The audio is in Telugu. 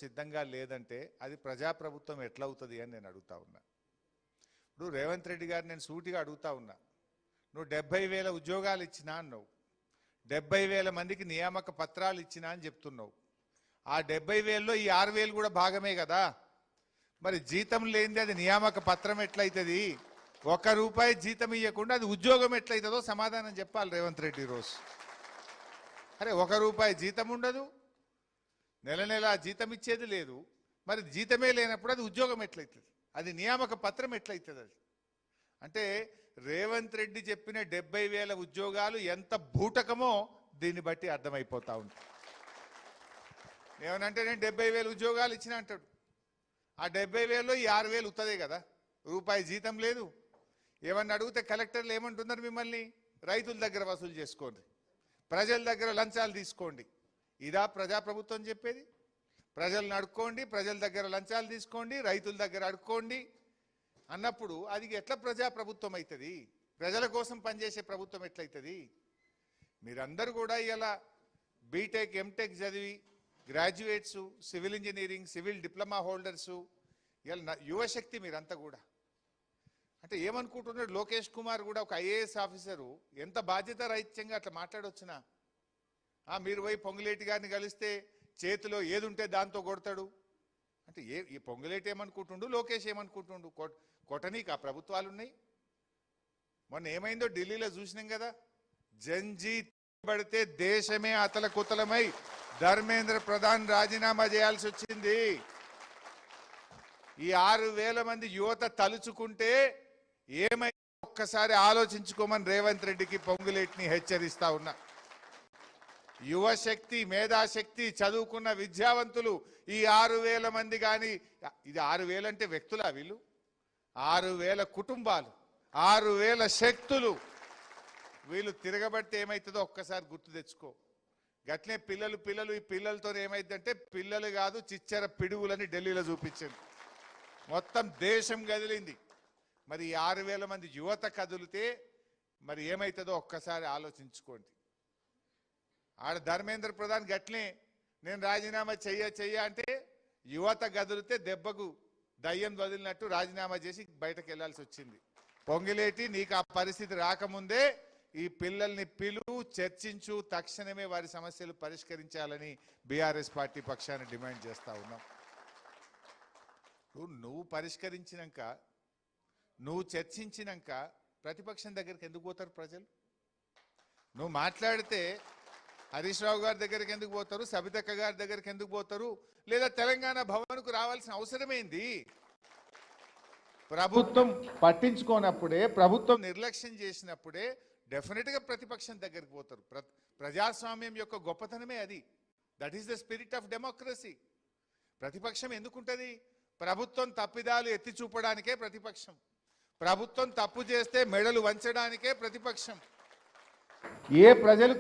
సిద్ధంగా లేదంటే అది ప్రజాప్రభుత్వం ఎట్లా అవుతుంది అని నేను అడుగుతా ఉన్నా. ఇప్పుడు రేవంత్ రెడ్డి గారు నేను సూటిగా అడుగుతా ఉన్నా, నువ్వు 70,000 ఉద్యోగాలు ఇచ్చినా అన్నావు, 70,000 మందికి నియామక పత్రాలు ఇచ్చినా అని చెప్తున్నావు. ఆ 70,000లో ఈ 6,000 కూడా భాగమే కదా. మరి జీతం లేనిది అది నియామక పత్రం ఎట్లయితుంది? ₹1 జీతం ఇవ్వకుండా అది ఉద్యోగం ఎట్లయితుందో సమాధానం చెప్పాలి రేవంత్ రెడ్డి రోజు. అరే ₹1 జీతం ఉండదు, నెల నెల జీతం ఇచ్చేది లేదు, మరి జీతమే లేనప్పుడు అది ఉద్యోగం ఎట్లయితుంది? అది నియామక పత్రం ఎట్లయితుంది? అది అంటే రేవంత్ రెడ్డి చెప్పిన 70,000 ఉద్యోగాలు ఎంత బూటకమో దీన్ని బట్టి అర్థమైపోతా ఉంది. ఏమనంటే నేను 70,000 ఉద్యోగాలు ఇచ్చిన అంటాడు. ఆ 70,000లో ఈ 6,000 ఉత్తదే కదా, ₹1 జీతం లేదు. ఏమన్నా అడిగితే కలెక్టర్లు ఏమంటున్నారు మిమ్మల్ని? రైతుల దగ్గర వసూలు చేసుకోండి, ప్రజల దగ్గర లంచాలు తీసుకోండి. ఇదా ప్రజాప్రభుత్వం చెప్పేది? ప్రజలను అడుక్కోండి, ప్రజల దగ్గర లంచాలు తీసుకోండి, రైతుల దగ్గర అడుక్కోండి అన్నప్పుడు అది ఎట్లా ప్రజాప్రభుత్వం అవుతుంది? ప్రజల కోసం పనిచేసే ప్రభుత్వం ఎట్లయితుంది? మీరందరూ కూడా ఇలా బీటెక్ ఎంటెక్ చదివి graduates, civil engineering, civil diploma holders, ఇలా యువశక్తి మీరంతా కూడా. అంటే ఏమనుకుంటున్నాడు లోకేష్ కుమార్ కూడా ఒక ఐఏఎస్ ఆఫీసరు ఎంత బాధ్యత రహిత్యంగా అట్లా మాట్లాడొచ్చునా? మీరు పోయి పొంగులేటి గారిని కలిస్తే చేతిలో ఏది ఉంటే దాంతో కొడతాడు అంటే ఈ పొంగులేటి ఏమనుకుంటుండు, లోకేష్ ఏమనుకుంటుండు? కొట్టనీకి ఆ ప్రభుత్వాలు ఉన్నాయి. మొన్న ఏమైందో ఢిల్లీలో చూసినాం కదా, జంజీ పడితే దేశమే అతలకుతలమై ధర్మేంద్ర ప్రధాన్ రాజీనామా చేయాల్సి వచ్చింది. ఈ 6,000 మంది యువత తలుచుకుంటే ఏమై ఒక్కసారి ఆలోచించుకోమని రేవంత్ రెడ్డికి పొంగులేటిని హెచ్చరిస్తా ఉన్నా. యువశక్తి, మేధాశక్తి, చదువుకున్న విద్యావంతులు ఈ 6,000 మంది కానీ, ఇది 6,000 అంటే వ్యక్తులా? వీళ్ళు 6,000 కుటుంబాలు, 6,000 శక్తులు. వీళ్ళు తిరగబడితే ఏమవుతుందో ఒక్కసారి గుర్తు తెచ్చుకో. గట్లే పిల్లలు ఈ పిల్లలతో ఏమైందంటే పిల్లలు కాదు చిచ్చర పిడుగులని ఢిల్లీలో చూపించింది. మొత్తం దేశం కదిలింది. మరి 6,000 మంది యువత కదిలితే మరి ఏమవుతుందో ఒక్కసారి ఆలోచించుకోండి. ఆడ ధర్మేంద్ర ప్రధాన్ గట్లే నేను రాజీనామా చెయ్య అంటే యువత గదిలితే దెబ్బకు దయ్యం వదిలినట్టు రాజీనామా చేసి బయటకు వెళ్లాల్సి వచ్చింది. పొంగిలేటి నీకు ఆ పరిస్థితి రాకముందే ఈ పిల్లల్ని పిలువు, చర్చించు, తక్షణమే వారి సమస్యలు పరిష్కరించాలని బీఆర్ఎస్ పార్టీ పక్షాన్ని డిమాండ్ చేస్తా ఉన్నాం. నువ్వు పరిష్కరించినాక, నువ్వు చర్చించినాక ప్రతిపక్షం దగ్గరికి ఎందుకు పోతారు ప్రజలు? నువ్వు మాట్లాడితే హరీష్ రావు గారి దగ్గరికి ఎందుకు పోతారు, సబితక్క గారి దగ్గరికి ఎందుకు పోతారు, లేదా తెలంగాణ భవన్కు రావాల్సిన అవసరమేంది? ప్రభుత్వం పట్టించుకోనప్పుడే, ప్రభుత్వం నిర్లక్ష్యం చేసినప్పుడే డెఫినెట్గా ప్రతిపక్షం దగ్గరికి పోతారు. ప్రజాస్వామ్యం యొక్క గొప్పతనమే అది. That is the spirit of democracy. ప్రతిపక్షం ఎందుకుంటుంది? ప్రభుత్వం తప్పిదాలు ఎత్తి చూపడానికే ప్రతిపక్షం. ప్రభుత్వం తప్పు చేస్తే మెడలు వంచడానికే ప్రతిపక్షం. ఏ ప్రజలు